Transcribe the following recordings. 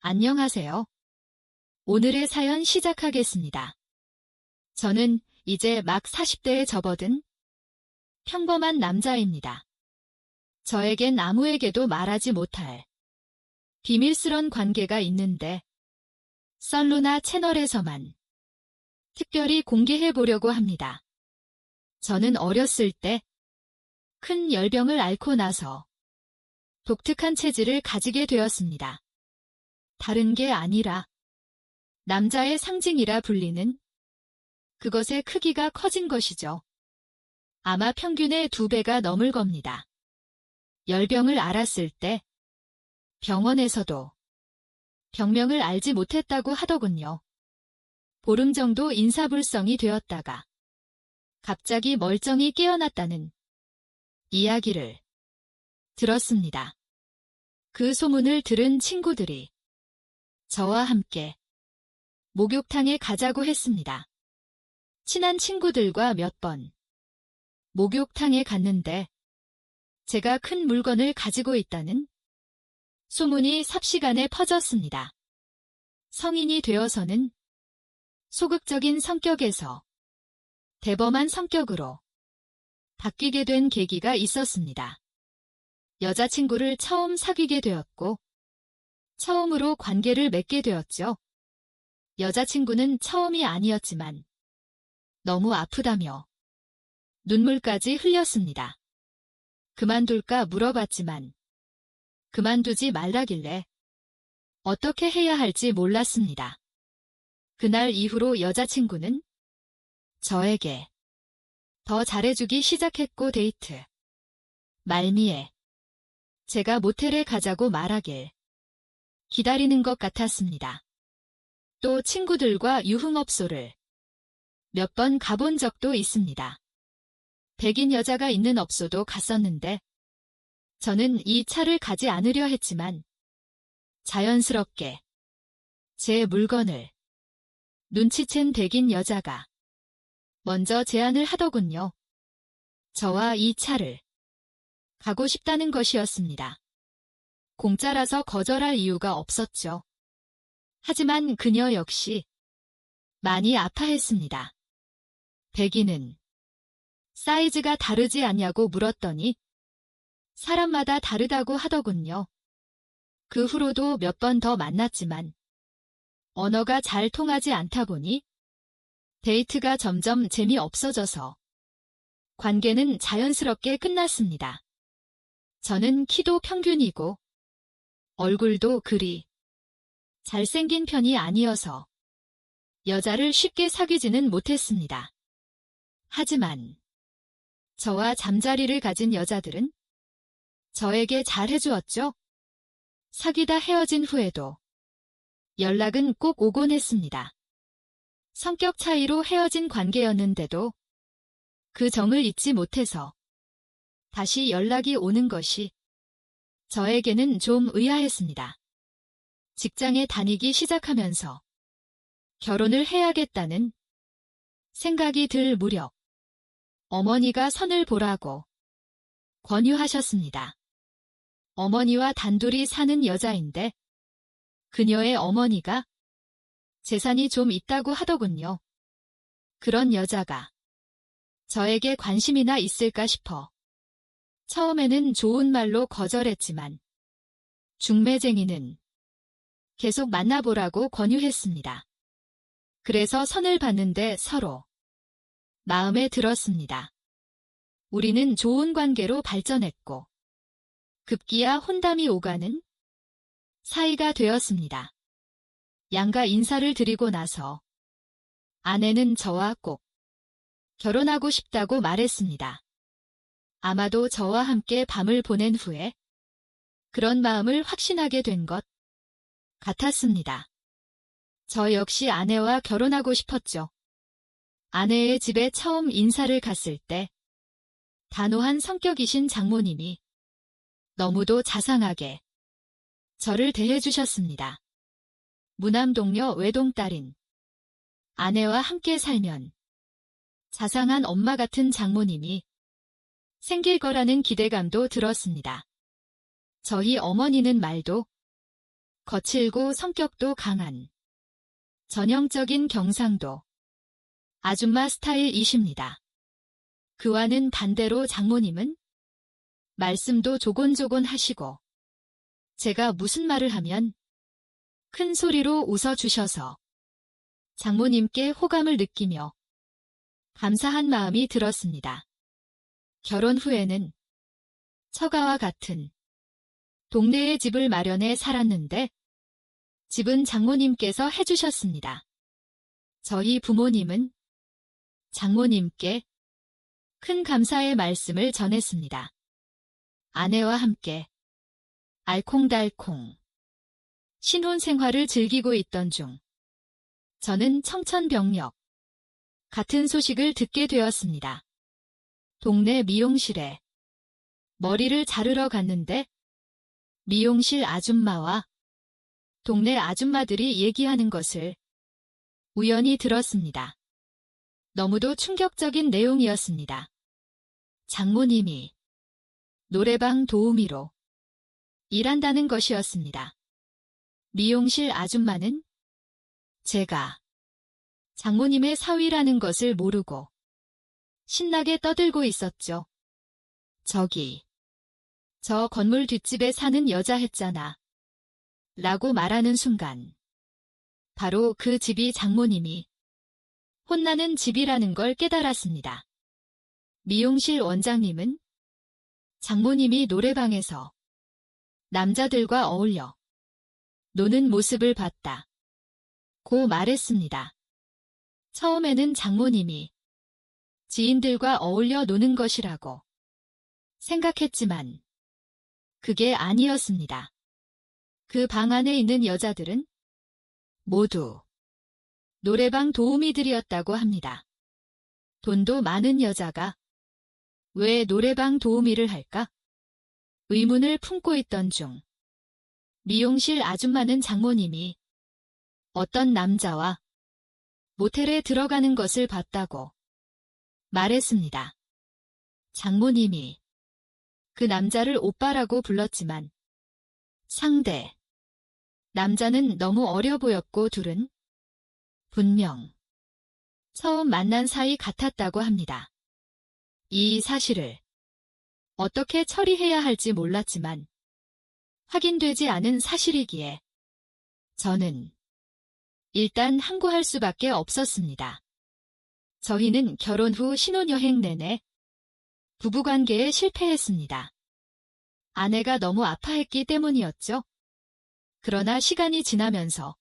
안녕하세요. 오늘의 사연 시작하겠습니다. 저는 이제 막 40대에 접어든 평범한 남자입니다. 저에겐 아무에게도 말하지 못할 비밀스런 관계가 있는데 썰루나 채널에서만 특별히 공개해 보려고 합니다. 저는 어렸을 때 큰 열병을 앓고 나서 독특한 체질을 가지게 되었습니다. 다른 게 아니라 남자의 상징이라 불리는 그것의 크기가 커진 것이죠. 아마 평균의 2배가 넘을 겁니다. 열병을 앓았을 때 병원에서도 병명을 알지 못했다고 하더군요. 보름 정도 인사불성이 되었다가 갑자기 멀쩡히 깨어났다는 이야기를 들었습니다. 그 소문을 들은 친구들이 저와 함께 목욕탕에 가자고 했습니다. 친한 친구들과 몇 번 목욕탕에 갔는데 제가 큰 물건을 가지고 있다는 소문이 삽시간에 퍼졌습니다. 성인이 되어서는 소극적인 성격에서 대범한 성격으로 바뀌게 된 계기가 있었습니다. 여자친구를 처음 사귀게 되었고 처음으로 관계를 맺게 되었죠. 여자친구는 처음이 아니었지만 너무 아프다며 눈물까지 흘렸습니다. 그만둘까 물어봤지만 그만두지 말라길래 어떻게 해야 할지 몰랐습니다. 그날 이후로 여자친구는 저에게 더 잘해주기 시작했고 데이트 말미에 제가 모텔에 가자고 말하길 기다리는 것 같았습니다. 또 친구들과 유흥업소를 몇 번 가본 적도 있습니다. 백인 여자가 있는 업소도 갔었는데 저는 이 차를 가지 않으려 했지만 자연스럽게 제 물건을 눈치챈 백인 여자가 먼저 제안을 하더군요. 저와 이 차를 가고 싶다는 것이었습니다. 공짜라서 거절할 이유가 없었죠. 하지만 그녀 역시 많이 아파했습니다. 백인은 사이즈가 다르지 않냐고 물었더니 사람마다 다르다고 하더군요. 그 후로도 몇 번 더 만났지만 언어가 잘 통하지 않다 보니 데이트가 점점 재미없어져서 관계는 자연스럽게 끝났습니다. 저는 키도 평균이고 얼굴도 그리 잘생긴 편이 아니어서 여자를 쉽게 사귀지는 못했습니다. 하지만 저와 잠자리를 가진 여자들은 저에게 잘해주었죠. 사귀다 헤어진 후에도 연락은 꼭 오곤 했습니다. 성격 차이로 헤어진 관계였는데도 그 정을 잊지 못해서 다시 연락이 오는 것이 저에게는 좀 의아했습니다. 직장에 다니기 시작하면서 결혼을 해야겠다는 생각이 들 무렵 어머니가 선을 보라고 권유하셨습니다. 어머니와 단둘이 사는 여자인데 그녀의 어머니가 재산이 좀 있다고 하더군요. 그런 여자가 저에게 관심이나 있을까 싶어 처음에는 좋은 말로 거절했지만 중매쟁이는 계속 만나보라고 권유했습니다. 그래서 선을 봤는데 서로 마음에 들었습니다. 우리는 좋은 관계로 발전했고 급기야 혼담이 오가는 사이가 되었습니다. 양가 인사를 드리고 나서 아내는 저와 꼭 결혼하고 싶다고 말했습니다. 아마도 저와 함께 밤을 보낸 후에 그런 마음을 확신하게 된 것 같았습니다. 저 역시 아내와 결혼하고 싶었죠. 아내의 집에 처음 인사를 갔을 때 단호한 성격이신 장모님이 너무도 자상하게 저를 대해주셨습니다. 무남동녀 외동딸인 아내와 함께 살면 자상한 엄마 같은 장모님이 생길 거라는 기대감도 들었습니다. 저희 어머니는 말도 거칠고 성격도 강한 전형적인 경상도 아줌마 스타일이십니다. 그와는 반대로 장모님은 말씀도 조곤조곤 하시고 제가 무슨 말을 하면 큰 소리로 웃어주셔서 장모님께 호감을 느끼며 감사한 마음이 들었습니다. 결혼 후에는 처가와 같은 동네에 집을 마련해 살았는데 집은 장모님께서 해주셨습니다. 저희 부모님은 장모님께 큰 감사의 말씀을 전했습니다. 아내와 함께 알콩달콩 신혼 생활을 즐기고 있던 중 저는 청천벽력 같은 소식을 듣게 되었습니다. 동네 미용실에 머리를 자르러 갔는데 미용실 아줌마와 동네 아줌마들이 얘기하는 것을 우연히 들었습니다. 너무도 충격적인 내용이었습니다. 장모님이 노래방 도우미로 일한다는 것이었습니다. 미용실 아줌마는 제가 장모님의 사위라는 것을 모르고 신나게 떠들고 있었죠. 저기, 저 건물 뒷집에 사는 여자 했잖아. 라고 말하는 순간 바로 그 집이 장모님이 혼나는 집이라는 걸 깨달았습니다. 미용실 원장님은 장모님이 노래방에서 남자들과 어울려 노는 모습을 봤다. 고 말했습니다. 처음에는 장모님이 지인들과 어울려 노는 것이라고 생각했지만 그게 아니었습니다. 그 방 안에 있는 여자들은 모두 노래방 도우미들이었다고 합니다. 돈도 많은 여자가 왜 노래방 도우미를 할까? 의문을 품고 있던 중 미용실 아줌마는 장모님이 어떤 남자와 모텔에 들어가는 것을 봤다고 말했습니다. 장모님이 그 남자를 오빠라고 불렀지만 상대 남자는 너무 어려 보였고 둘은 분명 처음 만난 사이 같았다고 합니다. 이 사실을 어떻게 처리해야 할지 몰랐지만 확인되지 않은 사실이기에 저는 일단 항고할 수밖에 없었습니다. 저희는 결혼 후 신혼여행 내내 부부관계에 실패했습니다. 아내가 너무 아파했기 때문이었죠. 그러나 시간이 지나면서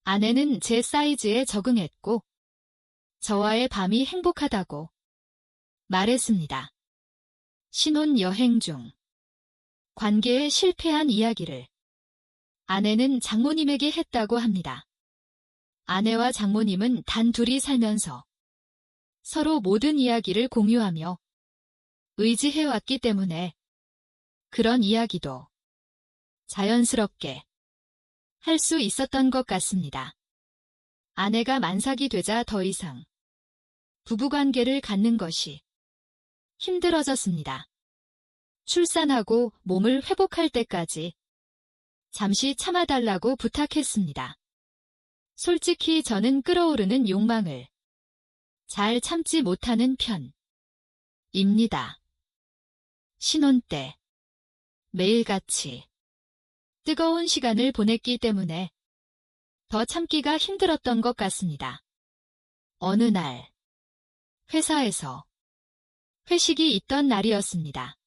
아내는 제 사이즈에 적응했고 저와의 밤이 행복하다고 말했습니다. 신혼여행 중 관계에 실패한 이야기를 아내는 장모님에게 했다고 합니다. 아내와 장모님은 단 둘이 살면서 서로 모든 이야기를 공유하며 의지해왔기 때문에 그런 이야기도 자연스럽게 할 수 있었던 것 같습니다. 아내가 만삭이 되자 더 이상 부부관계를 갖는 것이 힘들어졌습니다. 출산하고 몸을 회복할 때까지 잠시 참아달라고 부탁했습니다. 솔직히 저는 끓어오르는 욕망을 잘 참지 못하는 편입니다. 신혼 때 매일같이 뜨거운 시간을 보냈기 때문에 더 참기가 힘들었던 것 같습니다. 어느 날 회사에서 회식이 있던 날이었습니다.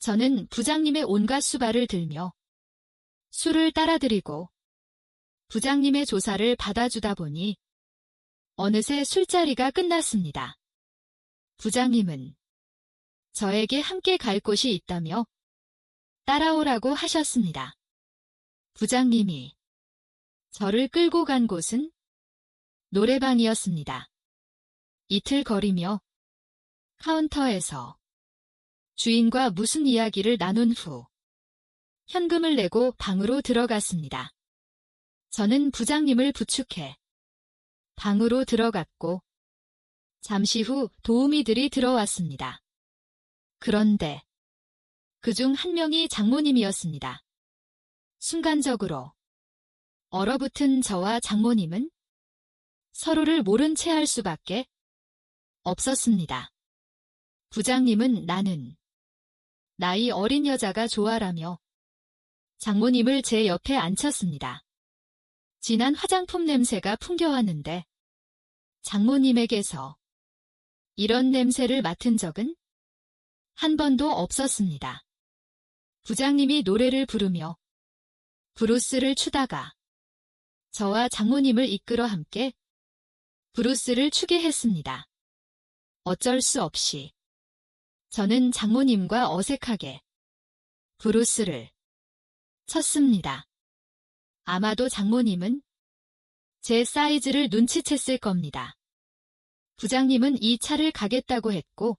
저는 부장님의 온갖 수발을 들며 술을 따라드리고 부장님의 조사를 받아주다 보니 어느새 술자리가 끝났습니다. 부장님은 저에게 함께 갈 곳이 있다며 따라오라고 하셨습니다. 부장님이 저를 끌고 간 곳은 노래방이었습니다. 이틀거리며 카운터에서 주인과 무슨 이야기를 나눈 후 현금을 내고 방으로 들어갔습니다. 저는 부장님을 부축해 방으로 들어갔고 잠시 후 도우미들이 들어왔습니다. 그런데 그중 한 명이 장모님이었습니다. 순간적으로 얼어붙은 저와 장모님은 서로를 모른 채 할 수밖에 없었습니다. 부장님은 나는 나이 어린 여자가 좋아라며 장모님을 제 옆에 앉혔습니다. 진한 화장품 냄새가 풍겨왔는데 장모님에게서 이런 냄새를 맡은 적은 한 번도 없었습니다. 부장님이 노래를 부르며 브루스를 추다가 저와 장모님을 이끌어 함께 브루스를 추게 했습니다. 어쩔 수 없이 저는 장모님과 어색하게 브루스를 쳤습니다. 아마도 장모님은 제 사이즈를 눈치챘을 겁니다. 부장님은 이 차를 가겠다고 했고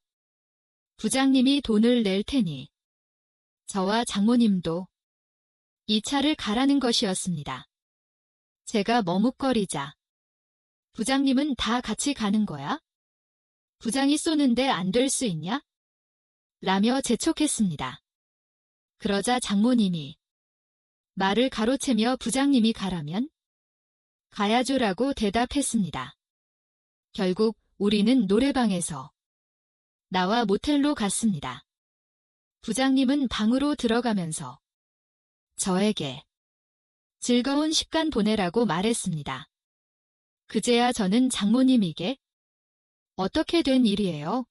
부장님이 돈을 낼 테니 저와 장모님도 이 차를 가라는 것이었습니다. 제가 머뭇거리자 부장님은 다 같이 가는 거야? 부장이 쏘는데 안 될 수 있냐? 라며 재촉했습니다. 그러자 장모님이 말을 가로채며 부장님이 가라면 가야죠라고 대답했습니다. 결국 우리는 노래방에서 나와 모텔로 갔습니다. 부장님은 방으로 들어가면서 저에게 즐거운 시간 보내라고 말했습니다. 그제야 저는 장모님에게 어떻게 된 일이에요?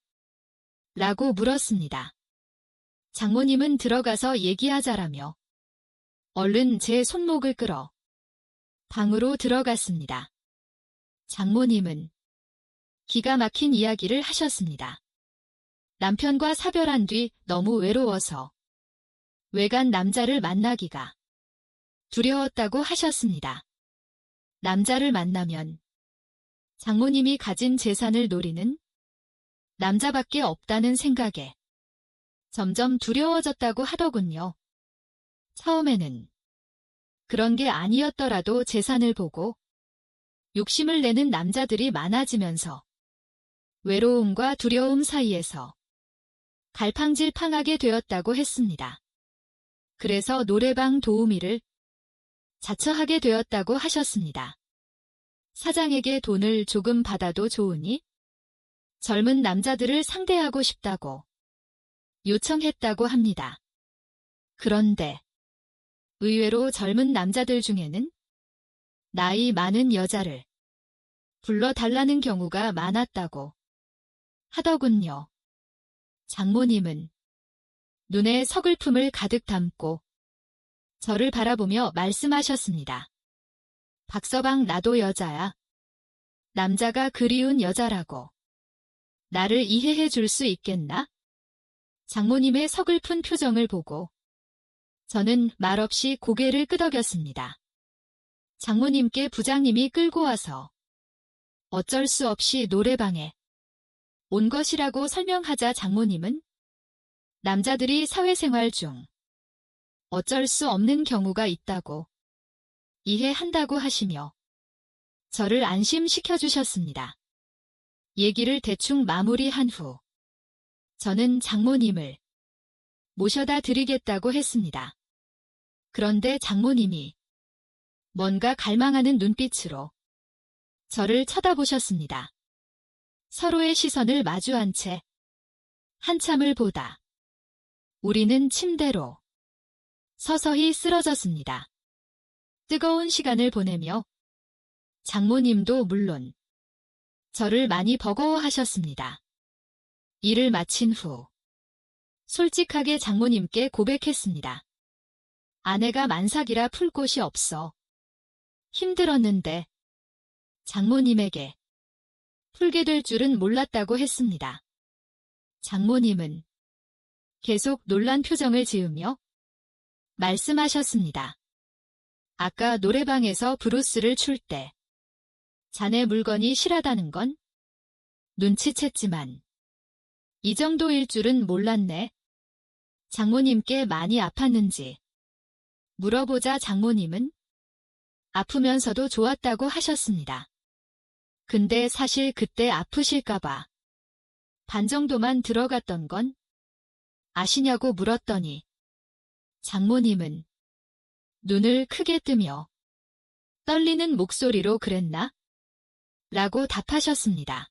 라고 물었습니다. 장모님은 들어가서 얘기하자라며 얼른 제 손목을 끌어 방으로 들어갔습니다. 장모님은 기가 막힌 이야기를 하셨습니다. 남편과 사별한 뒤 너무 외로워서 외간 남자를 만나기가 두려웠다고 하셨습니다. 남자를 만나면 장모님이 가진 재산을 노리는 남자밖에 없다는 생각에 점점 두려워졌다고 하더군요. 처음에는 그런 게 아니었더라도 재산을 보고 욕심을 내는 남자들이 많아지면서 외로움과 두려움 사이에서 갈팡질팡하게 되었다고 했습니다. 그래서 노래방 도우미를 자처하게 되었다고 하셨습니다. 사장에게 돈을 조금 받아도 좋으니 젊은 남자들을 상대하고 싶다고 요청했다고 합니다. 그런데 의외로 젊은 남자들 중에는 나이 많은 여자를 불러달라는 경우가 많았다고 하더군요. 장모님은 눈에 서글픔을 가득 담고 저를 바라보며 말씀하셨습니다. 박서방, 나도 여자야. 남자가 그리운 여자라고. 나를 이해해 줄 수 있겠나? 장모님의 서글픈 표정을 보고 저는 말없이 고개를 끄덕였습니다. 장모님께 부장님이 끌고 와서 어쩔 수 없이 노래방에 온 것이라고 설명하자 장모님은 남자들이 사회생활 중 어쩔 수 없는 경우가 있다고 이해한다고 하시며 저를 안심시켜 주셨습니다. 얘기를 대충 마무리한 후 저는 장모님을 모셔다 드리겠다고 했습니다. 그런데 장모님이 뭔가 갈망하는 눈빛으로 저를 쳐다보셨습니다. 서로의 시선을 마주한 채 한참을 보다 우리는 침대로 서서히 쓰러졌습니다. 뜨거운 시간을 보내며 장모님도 물론 저를 많이 버거워하셨습니다. 일을 마친 후 솔직하게 장모님께 고백했습니다. 아내가 만삭이라 풀 곳이 없어 힘들었는데 장모님에게 풀게 될 줄은 몰랐다고 했습니다. 장모님은 계속 놀란 표정을 지으며 말씀하셨습니다. 아까 노래방에서 브루스를 출 때 자네 물건이 실하다는 건 눈치챘지만 이 정도일 줄은 몰랐네. 장모님께 많이 아팠는지 물어보자 장모님은 아프면서도 좋았다고 하셨습니다. 근데 사실 그때 아프실까봐 반 정도만 들어갔던 건 아시냐고 물었더니 장모님은 눈을 크게 뜨며 떨리는 목소리로 그랬나? 라고 답하셨습니다.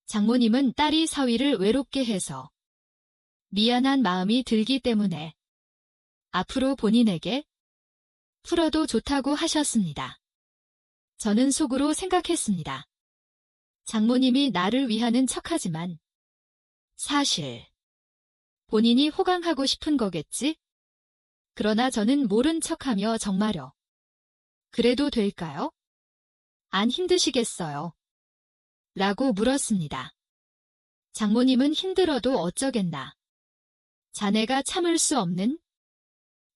장모님은 딸이 사위를 외롭게 해서 미안한 마음이 들기 때문에 앞으로 본인에게 풀어도 좋다고 하셨습니다. 저는 속으로 생각했습니다. 장모님이 나를 위하는 척하지만 사실 본인이 호강하고 싶은 거겠지? 그러나 저는 모른 척하며 정말요. 그래도 될까요? 안 힘드시겠어요? 라고 물었습니다. 장모님은 힘들어도 어쩌겠나. 자네가 참을 수 없는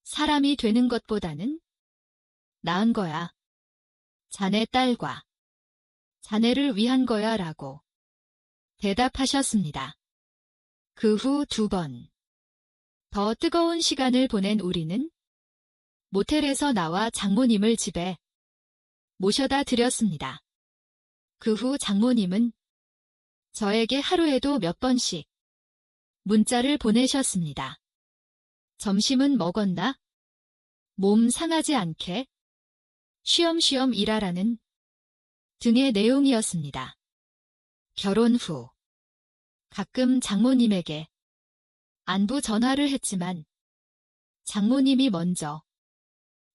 사람이 되는 것보다는 나은 거야. 자네 딸과 자네를 위한 거야 라고 대답하셨습니다. 그 후 2번 더 뜨거운 시간을 보낸 우리는 모텔에서 나와 장모님을 집에 모셔다 드렸습니다. 그 후 장모님은 저에게 하루에도 몇 번씩 문자를 보내셨습니다. 점심은 먹었나? 몸 상하지 않게 쉬엄쉬엄 일하라는 등의 내용이었습니다. 결혼 후 가끔 장모님에게 안부 전화를 했지만 장모님이 먼저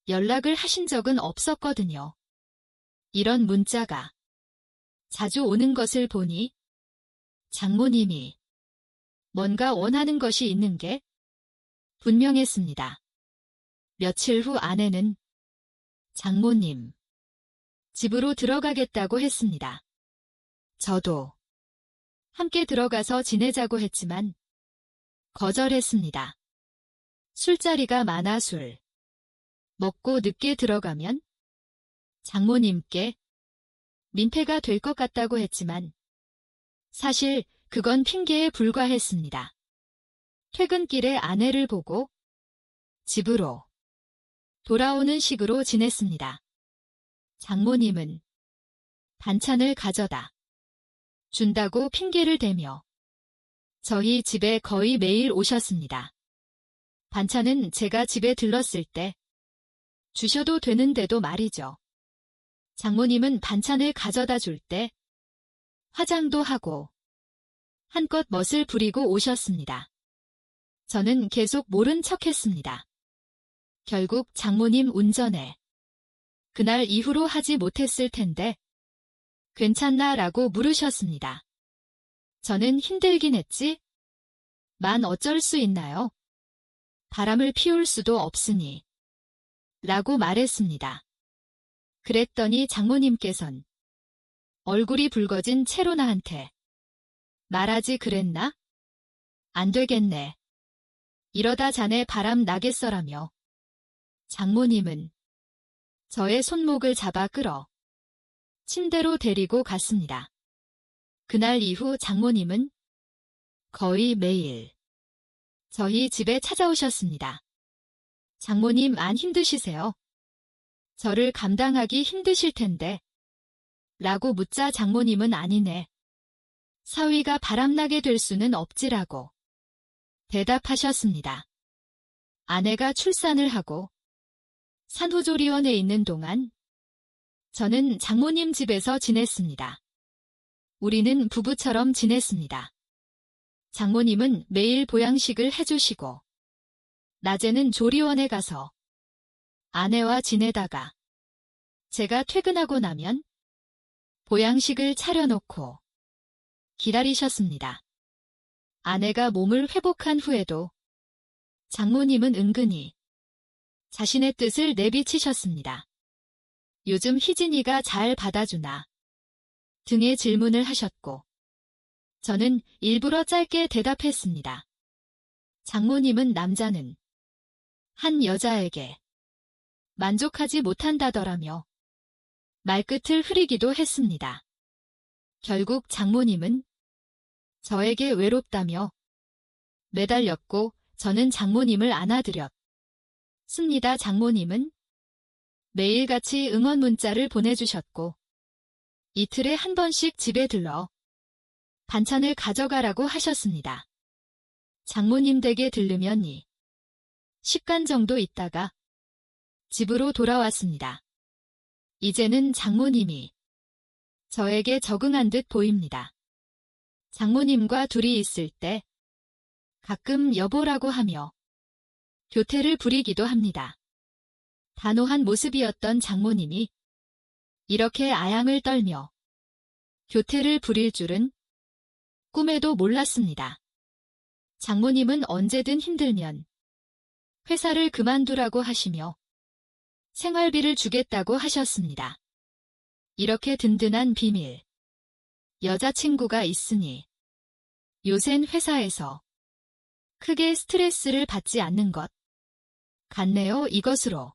연락을 하신 적은 없었거든요. 이런 문자가 자주 오는 것을 보니 장모님이 뭔가 원하는 것이 있는 게 분명했습니다. 며칠 후 아내는 장모님 집으로 들어가겠다고 했습니다. 저도 함께 들어가서 지내자고 했지만 거절했습니다. 술자리가 많아 술 먹고 늦게 들어가면 장모님께 민폐가 될 것 같다고 했지만 사실 그건 핑계에 불과했습니다. 퇴근길에 아내를 보고 집으로 돌아오는 식으로 지냈습니다. 장모님은 반찬을 가져다 준다고 핑계를 대며 저희 집에 거의 매일 오셨습니다. 반찬은 제가 집에 들렀을 때 주셔도 되는데도 말이죠. 장모님은 반찬을 가져다 줄 때 화장도 하고 한껏 멋을 부리고 오셨습니다. 저는 계속 모른 척했습니다. 결국 장모님 운전에 그날 이후로 하지 못했을 텐데 괜찮나 라고 물으셨습니다. 저는 힘들긴 했지? 만 어쩔 수 있나요? 바람을 피울 수도 없으니 라고 말했습니다. 그랬더니 장모님께선 얼굴이 붉어진 채로 나한테 말하지 그랬나? 안 되겠네. 이러다 자네 바람 나겠어라며 장모님은 저의 손목을 잡아 끌어 침대로 데리고 갔습니다. 그날 이후 장모님은 거의 매일 저희 집에 찾아오셨습니다. 장모님 안 힘드시세요? 저를 감당하기 힘드실 텐데 라고 묻자 장모님은 아니네. 사위가 바람나게 될 수는 없지라고 대답하셨습니다. 아내가 출산을 하고 산후조리원에 있는 동안 저는 장모님 집에서 지냈습니다. 우리는 부부처럼 지냈습니다. 장모님은 매일 보양식을 해주시고 낮에는 조리원에 가서 아내와 지내다가 제가 퇴근하고 나면 보양식을 차려놓고 기다리셨습니다. 아내가 몸을 회복한 후에도 장모님은 은근히 자신의 뜻을 내비치셨습니다. 요즘 희진이가 잘 받아주나 등의 질문을 하셨고 저는 일부러 짧게 대답했습니다. 장모님은 남자는 한 여자에게 만족하지 못한다더라며 말끝을 흐리기도 했습니다. 결국 장모님은 저에게 외롭다며 매달렸고 저는 장모님을 안아드렸습니다. 장모님은 매일같이 응원 문자를 보내주셨고 이틀에 한 번씩 집에 들러 반찬을 가져가라고 하셨습니다. 장모님 댁에 들르면 10간 정도 있다가 집으로 돌아왔습니다. 이제는 장모님이 저에게 적응한 듯 보입니다. 장모님과 둘이 있을 때 가끔 여보라고 하며 교태를 부리기도 합니다. 단호한 모습이었던 장모님이 이렇게 아양을 떨며 교태를 부릴 줄은 꿈에도 몰랐습니다. 장모님은 언제든 힘들면 회사를 그만두라고 하시며 생활비를 주겠다고 하셨습니다. 이렇게 든든한 비밀. 여자친구가 있으니 요샌 회사에서 크게 스트레스를 받지 않는 것 같네요. 이것으로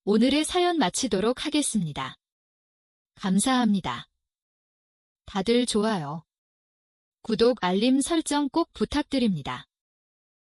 오늘의 사연 마치도록 하겠습니다. 감사합니다. 다들 좋아요, 구독, 알림 설정 꼭 부탁드립니다.